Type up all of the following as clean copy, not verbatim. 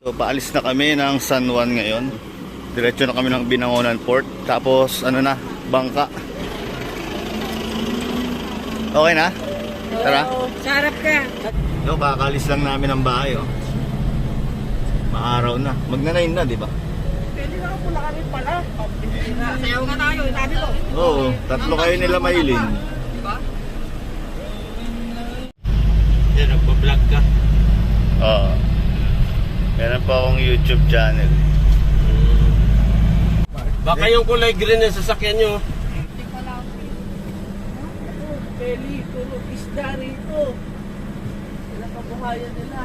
So, paalis na kami ng San Juan ngayon. Diretso na kami ng Binangonan Port. Tapos, ano na, bangka. Okay na? Tara. Sarap ka. No, kakaalis lang namin ng bahay, oh. Maaraw na. Magna-9 na, di ba? Pwede na pula kami pala. Sayaw nga tayo, sabi ko. Oo, tatlo kayo nila mailin. Diba? Yan, nagpa-vlog ka. Oo. Meron pa akong YouTube channel. Baka yung kulay green na sasakyan nyo. Peli, puro isda rito. Sila kabuhayan nila.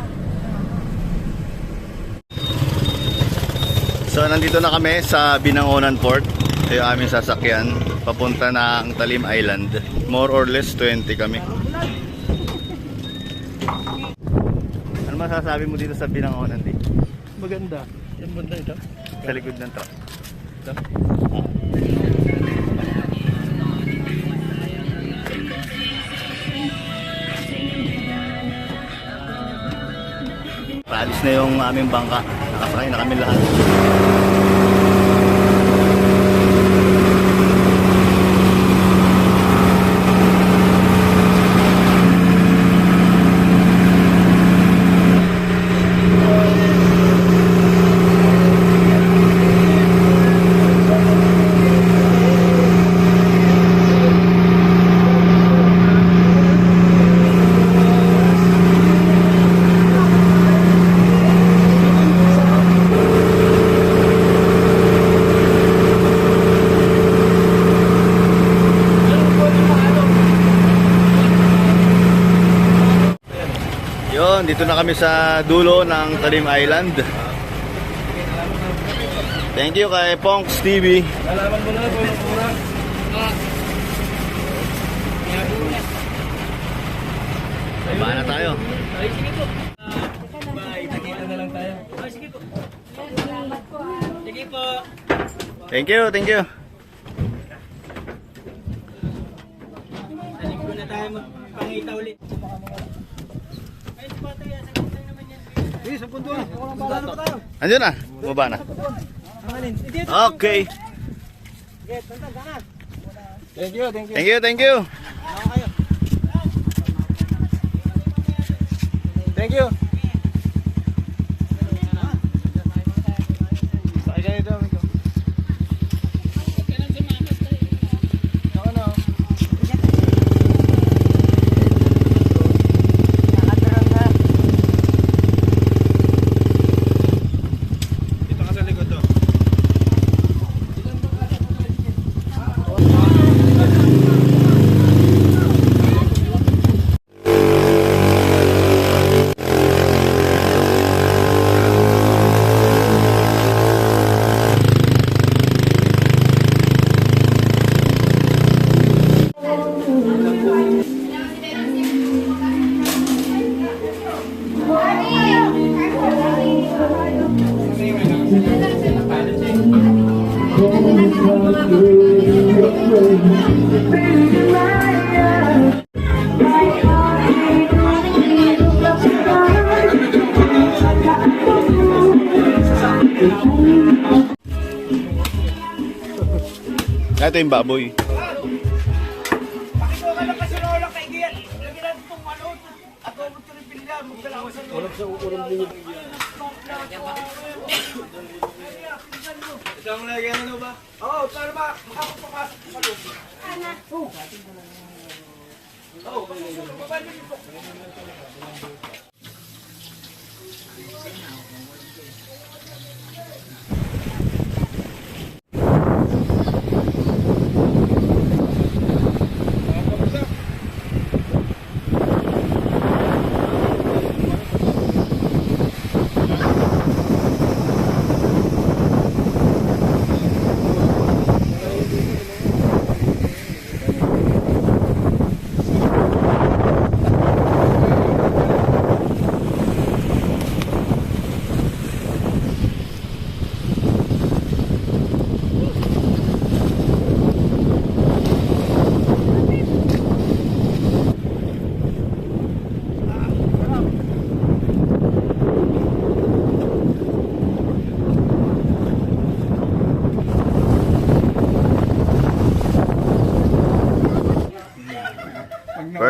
So, nandito na kami sa Binangonan Port. Ito yung aming sasakyan. Papunta na ang Talim Island. More or less 20 kami. Ano masasabi mo dito sa Binangonan, Di? Maganda. Yung banda ito. Sa likod ng truck. Paalis na yung aming bangka. Nakasakay na kami lahat. Yun, dito na kami sa dulo ng Talim Island. Thank you kay Ponks TV. Lalaman mo na po yung mura. Baba na tayo. Ay, sige po. Bye, nakita na lang tayo. Ay, sige po. Salamat po. Sige po. Thank you, thank you. Sa linggo na tayo magpangita ulit. Ay, si Patay, sa gitna naman yan. Sige, sa punto na. Baba na pa tayo. Andiyan na, baba na. Okay. Thank you, thank you. Thank you, thank you. Thank you. Sakay ka nito, amigo. Ako na. Dito ka sa likod to. Ito yung baboy. Isang lagi ano ba? Oo, para ba? Makapapasok sa loob.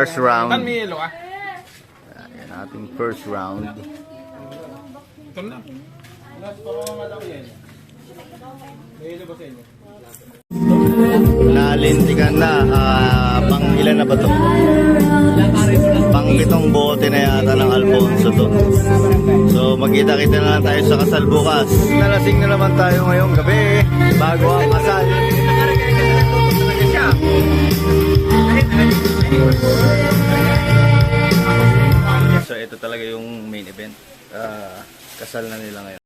first round. Tan may yelo ah. Ayan, ating first round. Ito na. Nalintikan na. Pang ilan na ba to? Pang 7 bote na yata ng Alfonso to. So magkita-kita na lang tayo sa kasal bukas. Nalasing na naman tayo ngayong gabi bago ang kasal. So ito talaga yung main event. Kasal na nila ngayon.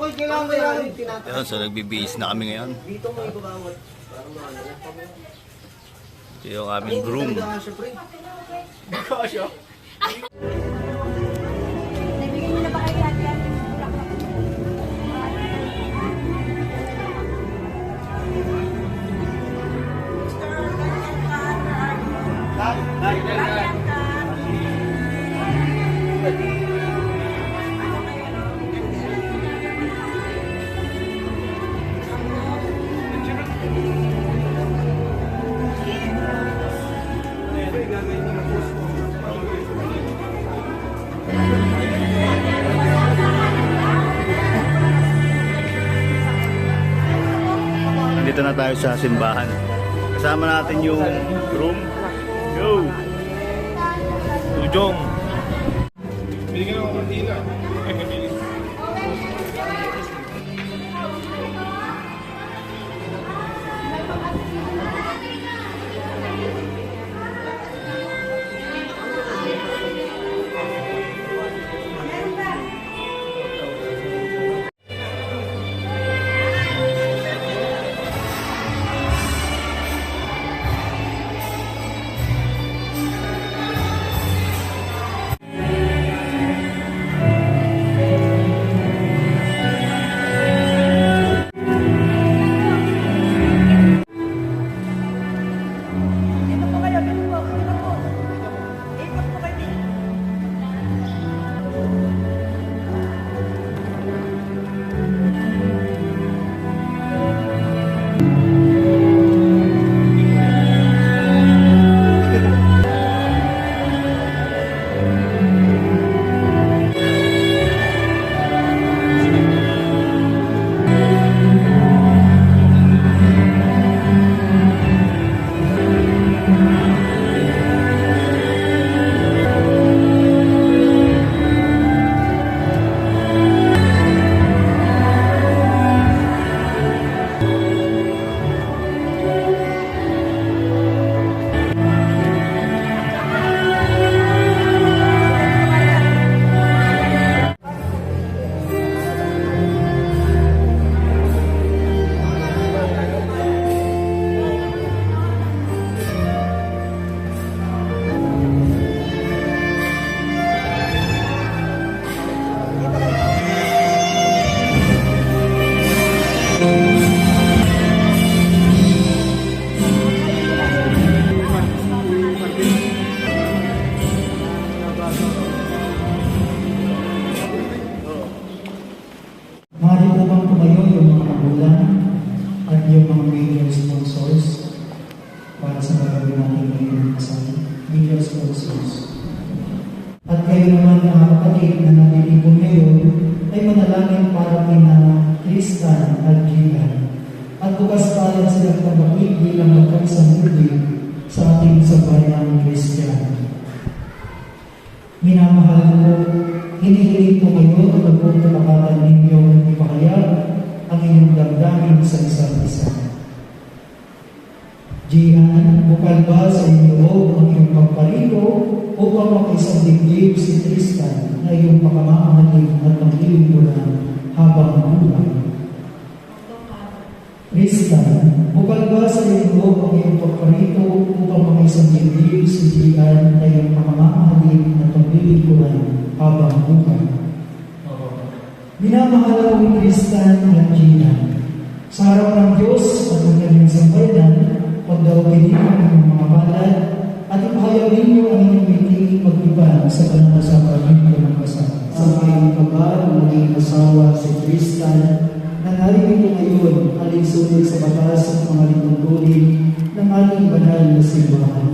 Yun, so nagbibihis na kami ngayon. Ito yung aming groom. Nandito na tayo sa simbahan. Kasama natin yung groom. Yo! Tujong! Binigyan ako ng kandila. Maaari po bang tumayo yung mga magulang at yung mga major sponsors para sa gagawin natin ngayon sa major sponsors. At kayo naman mga kapatid na nabibigong ngayon ay manalangin para kay Nana Tristan at Gian at bukas palad silang pagkakit bilang magkaisang muli sa ating sambayanang Kristiyano. Minamahal ko, hinihiling ko kayo na buong kalapatan ninyong ipahayag ang inyong damdamin sa isa't isa. Gian, bukal ba sa inyo ang iyong pagpalito upang makaisang dibdib si Tristan na iyong pakamahalin at maglilingkuran habang buhay? Minamahal ko Tristan at Gina. Sa harap ng Diyos at ng kanyang sambayanan, pagdaupin niyo ang inyong mga palad at ipahayaw ninyo ang inyong miting pag-iban sa pananasapagin ko ng kasama. Sa kayong kabal, maging asawa si Tristan, na narinig ko ngayon alinsunod sa batas at mga lituntunin ng ating banal na simbahan.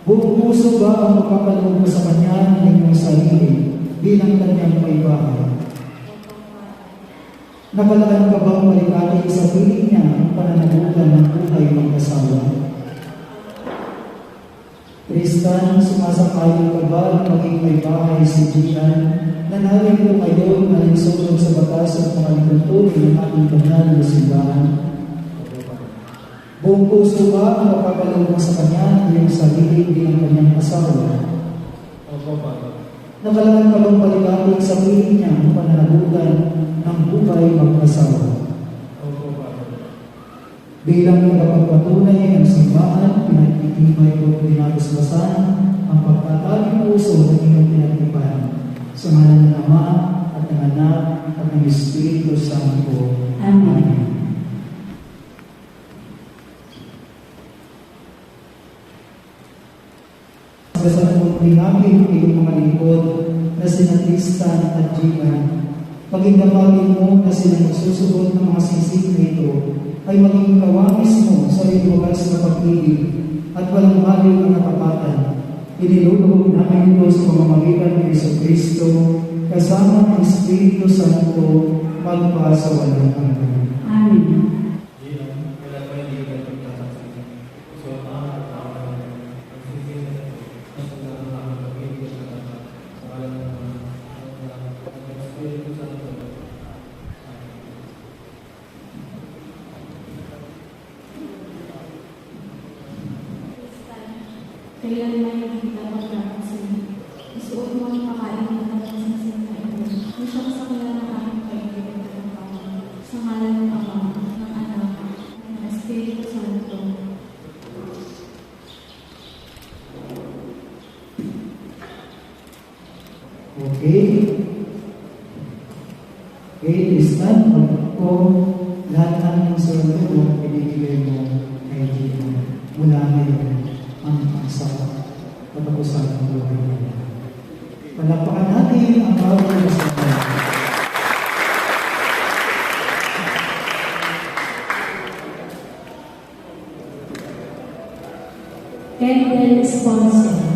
Buong puso ba ang magpapaloob mo sa kanya ng inyong sarili bilang kanyang paibahay? Nakalaan ka bang malikati sa piling niya ang pananagutan ng buhay mag-asawa? Tristan, sumasakayin ka ba na maging paibahay si Gian na narinig ko ngayon alinsunod sa batas at mga lituntunin ng ating banal na simbahan? Buong puso ba ang magpapaloob mo sa kanya ng iyong sarili bilang kanyang asawa? Nakalaan ka bang malikati sa piling niya ang pananagutan ng buhay mag-asawa? Bilang nakapagpatunay ng simbahan, pinagtitibay ko pinagusbasan ang pagtataging puso ng iyong pinagtipan. Sa ngalan ng Ama at ng Anak at ng Espiritu Santo. Amen. Kasalukuyan din namin ang iyong mga lingkod na sina Tristan at Gina. Pagindamagin mo na sila nagsusugot ng mga sisig na ito ay maging kawangis mo sa iyong wagas na pag-ibig at walang baliw na katapatan. Inilulog namin ito sa pamamagitan ni Jesucristo kasama ng Espiritu Santo magpasawalang hanggan. Amen. Kailan may nakita ko na kasi isuot mo ang pakain ng pagkasinsin na ito. Isang sa kanya ng aming kaibigan ng Panginoon. Sa ngalan ng Ama, ng Anak, ng Espiritu Santo. Okay. Okay, Tristan, pag ako lahat ng sarili mo, pinigilay mo kay Gina. Mula ngayon, ang asawa. Patapusan ang buhay nila. Palakpakan natin ang bawat kasama. Kendall Sponsor.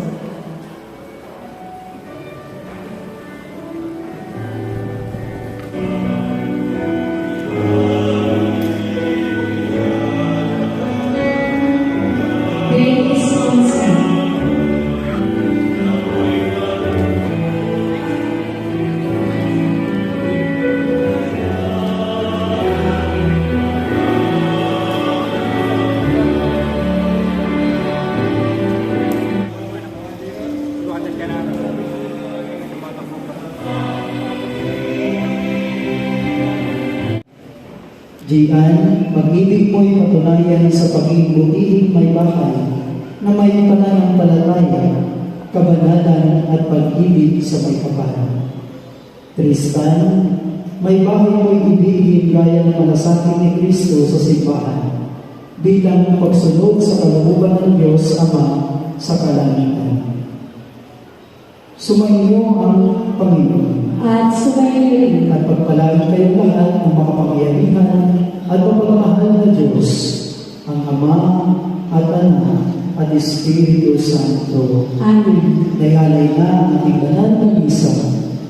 Gian, pag-ibig mo'y patunayan sa pagiging butihing may bahay na may pananampalataya, kabanalan at pag-ibig sa may kapal. Tristan, may bahay mo'y ibigin gaya ng malasakit ni Kristo sa simbahan bilang pagsunod sa kalooban ng Diyos Ama sa kalangitan. Sumainyo ang Panginoon. At sumayin At pagpalain kayong lahat ng makapangyarihan at mapagmahal na Diyos, ang Ama at Anak at Espiritu Santo. Amen. Nahalay na ang ating banal na misa.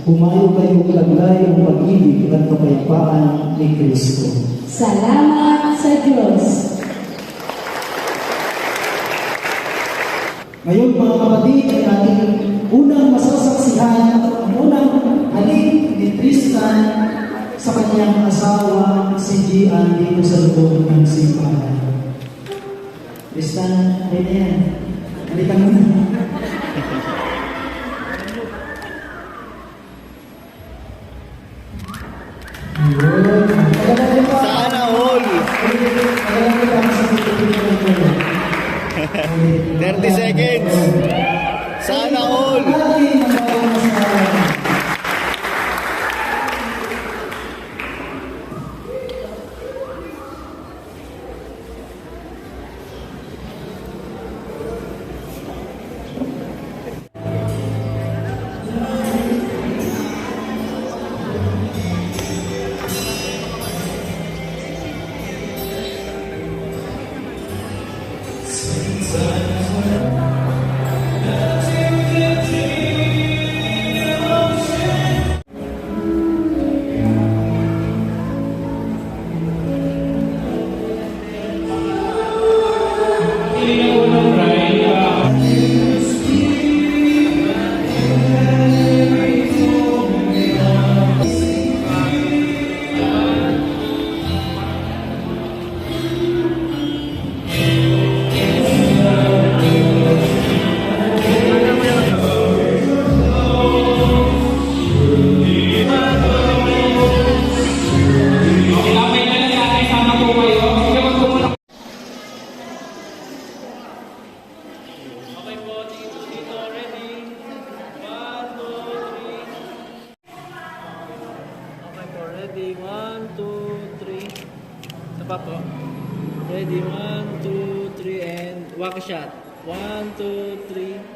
Humayo kayong laglay ang pag-ibig at kapayapaan ni Kristo. Salamat sa Diyos. Ngayon mga kapatid ay ating unang masasaksihan ang unang halik ni Tristan sa kanyang asawa si Gian dito sa loob ng simbahan. Tristan, ay na yan. Halikan mo na. Ayun. Sana all. 30 seconds. Sana all. Pa po. Ready, 1, 2, 3, and walk shot. 1, 2, 3.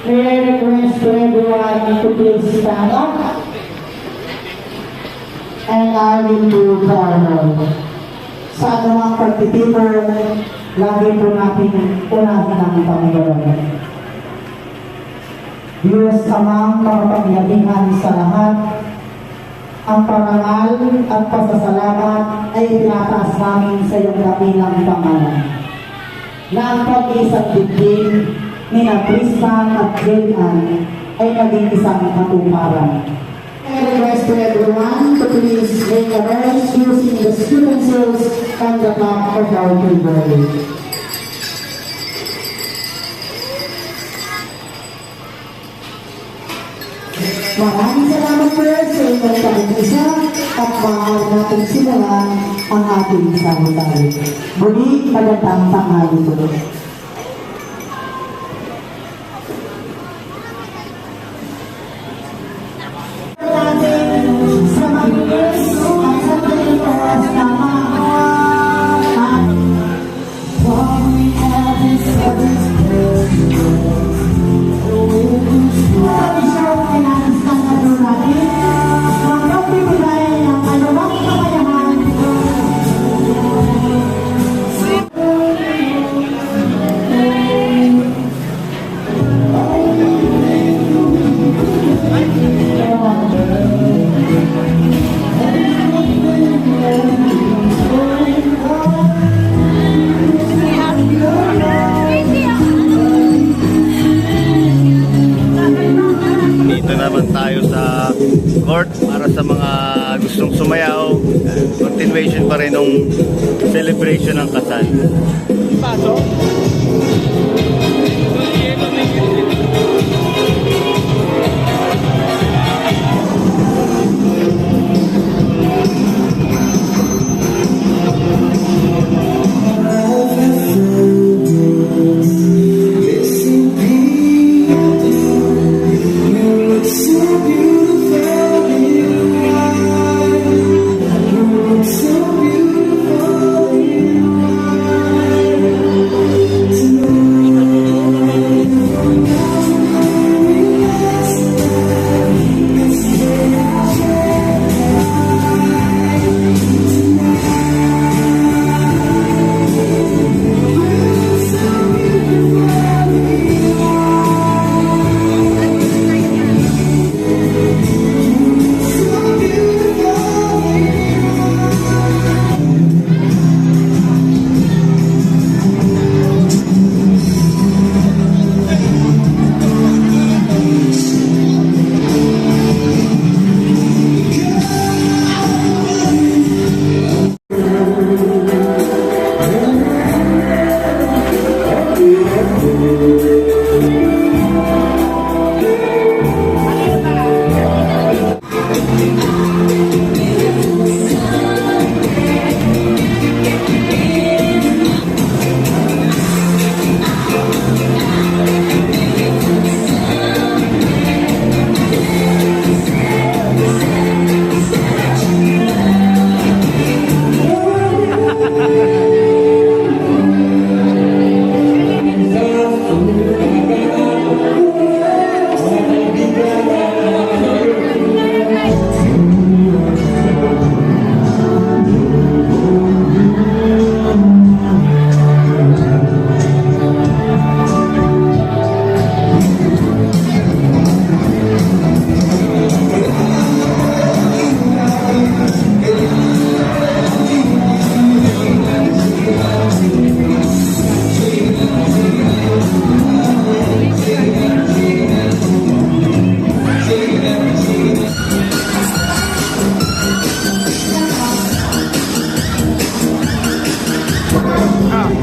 Prayer request to everyone to please stand up. And I will do forward. Sa anumang pagtitipon, lagi po natin unahin ang Panginoon. Diyos amang makapangyarihan sa lahat, ang parangal at pasasalamat ay tinataas namin sa iyong dakilang pangalan. Na ang pag-iisang dibdib ni na Tristan at Jane ay naging isang katuparan. I request to everyone to please make a rest using the utensils on the top of our table. Maraming salamat po sa inyong pag-isa at maaari natin simulan ang ating samutay. Muli, magandang tanghali po. Sa mabilis at sa pagkakaas na at what we have is Dito naman tayo sa court para sa mga gustong sumayaw. Continuation pa rin ng celebration ng kasal.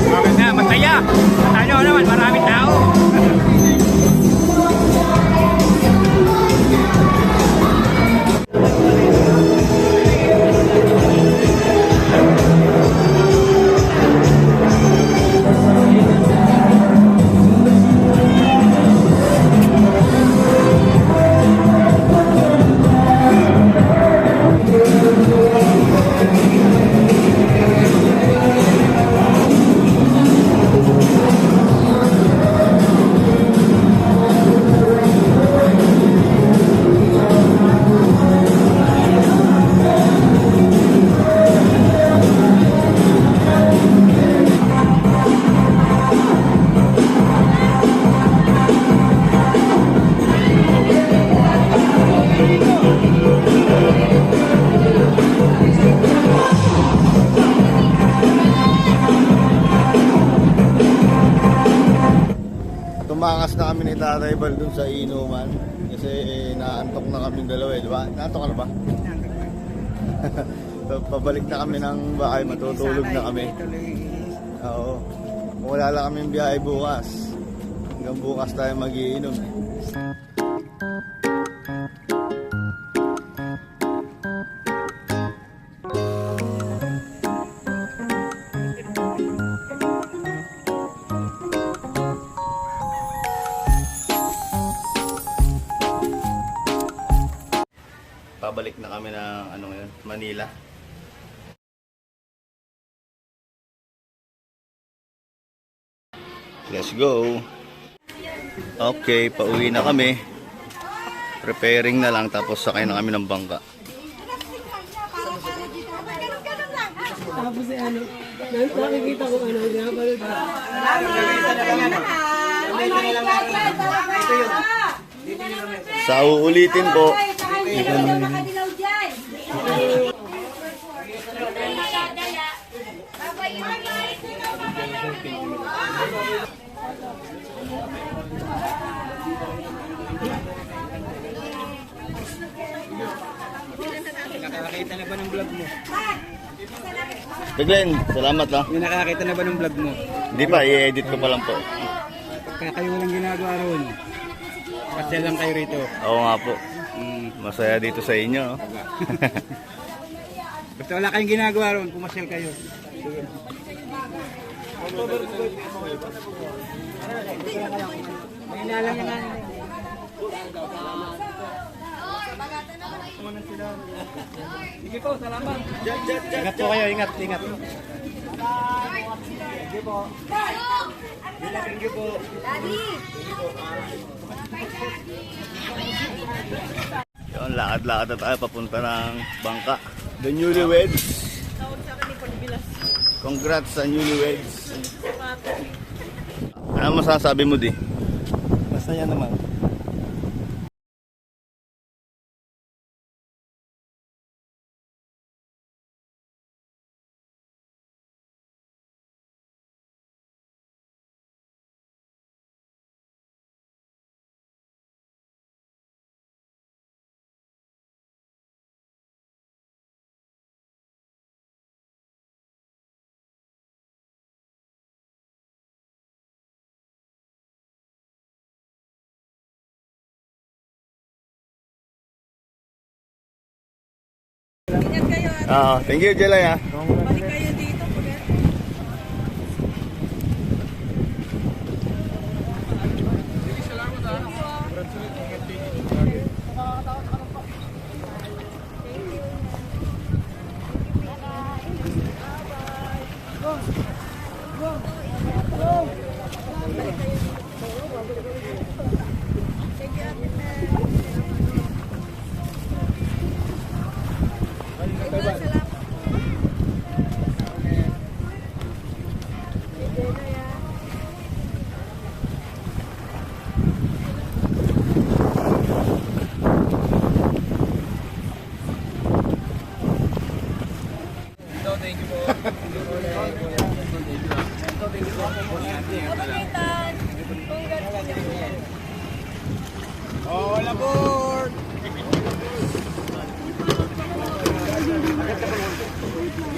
Maganda, masaya. Tayo naman, maraming tao. Tumakas na kami ni Tatay Bal dun sa inuman kasi naantok na kami dalawa eh, di ba? Naantok ka na ba? So, pabalik na kami ng bahay, matutulog na kami. Oo. Wala lang kami biyahe bukas. Hanggang bukas tayo mag-iinom. Pabalik na kami ng ano ngayon, Manila. Let's go. Okay, pauwi na kami. Preparing na lang tapos sakay na kami ng bangka. Tapos ano, nakikita ko ano, napanood. Sa uulitin po, Nakakita na ba ng vlog mo? Glenn, salamat lang. May nakakita na ba ng vlog mo? Hindi pa, i-edit ko pa lang po. Kaya kayo walang ginagawa roon. Pasyal lang kayo rito. Oo nga po. Masaya dito sa inyo. Basta wala kayong ginagawa roon, pumasyal kayo. May inalang na. Sige po, salamat. Ingat po kayo, ingat, ingat. Sige po. Thank you po. Yun, lakad-lakad na tayo papunta ng bangka. The newlyweds. Congrats sa newlyweds. Ano masasabi mo, Di? Masaya naman. Ingat kayo. Thank you, Jelay ha. Balik kayo dito.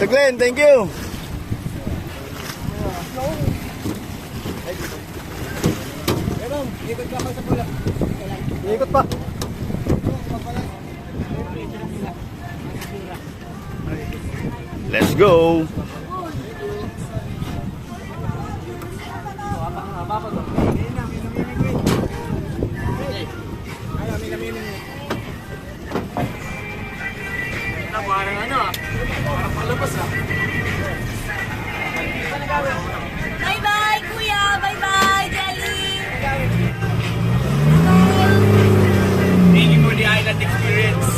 Taglen, thank you. Ikot pa. Let's go. Bye-bye, kuya. Bye-bye, Jelly. Thank you for the island experience.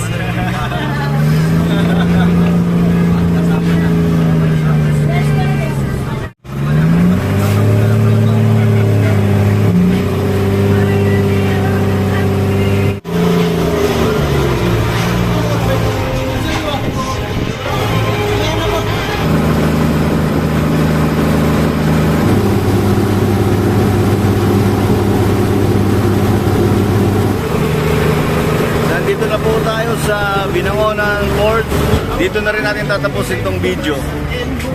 Nandito na po tayo sa Binangonan Port. Dito na rin natin tatapusin tong video.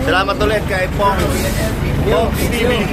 Salamat ulit kay Pong. Pong, Stevie.